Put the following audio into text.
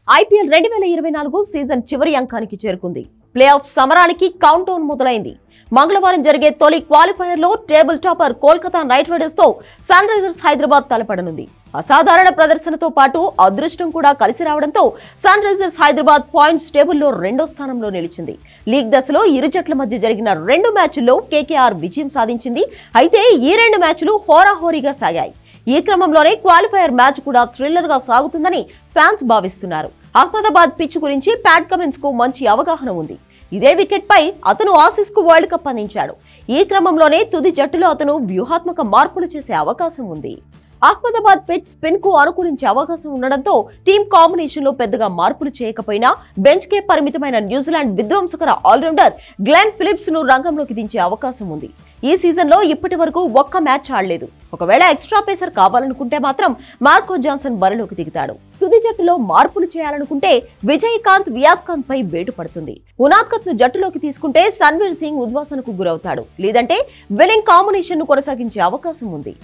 IPL 2024 season చివరి అంకానికి చేరుకుంది. Play of సమరానికి కౌంట్ డౌన్ మొదలైంది. మంగళవారం జరిగే తొలి క్వాలిఫైయర్ లో table topper Kolkata night riders తో సన్ రైజర్స్ హైదరాబాద్ తలపడనుంది. అసాధారణ ప్రదర్శనతో పాటు అదృష్టం కూడా కలిసి రావడంతో సన్ రైజర్స్ హైదరాబాద్ పాయింట్స్ టేబుల్లో 2వ స్థానంలో నిలిచింది. లీగ్ దశలో ఇరు జట్ల మధ్య జరిగిన 2 మ్యాచ్ల్లో కేకేఆర్ విజయం సాధించింది. అయితే ఈ 2 మ్యాచ్లు హోరాహోరీగా సాగాయి. ఈ క్రమంలోనే క్వాలిఫైయర్ మ్యాచ్ కూడా థ్రిల్లర్ గా సాగుతుందని ఫ్యాన్స్ భావిస్తున్నారు. అహ్మదాబాద్ పిచ్ గురించి ప్యాట్ కమిన్స్ కు మంచి అవగాహన ఉంది. ఇదే వికెట్ పై అతను ఆసీస్ కు వరల్డ్ కప్ అందించాడు. ఈ క్రమంలోనే తుది జట్టులో అతను వ్యూహాత్మక మార్పులు చేసే అవకాశం ఉంది. అహ్మదాబాద్ పిచ్ స్పిన్ కు అనుకూలించే అవకాశం ఉండడంతో టీం కాంబినేషన్ లో పెద్దగా మార్పులు చేయకపోయినా బెంచ్ కే పరిమితమైన న్యూజిలాండ్ విధ్వంసకర ఆల్రౌండర్ గ్లెన్ ఫిలిప్స్ ను రంగంలోకి దించే అవకాశం ఉంది. ఈ సీజన్ లో ఇప్పటి వరకు ఒక్క మ్యాచ్ ఆడలేదు. ఒకవేళ ఎక్స్ట్రా పేసర్ కావాలనుకుంటే మాత్రం మార్కో జాన్సన్ బరిలోకి దిగుతాడు. తుది జట్టులో మార్పులు చేయాలనుకుంటే విజయకాంత్ వియాస్కాంత్ పై వేటు పడుతుంది. ఉనాద్కత్ ను జట్టులోకి తీసుకుంటే సన్వీర్ సింగ్ ఉద్వాసనకు గురవుతాడు. లేదంటే విల్లింగ్ కాంబినేషన్ ను కొనసాగించే అవకాశం ఉంది.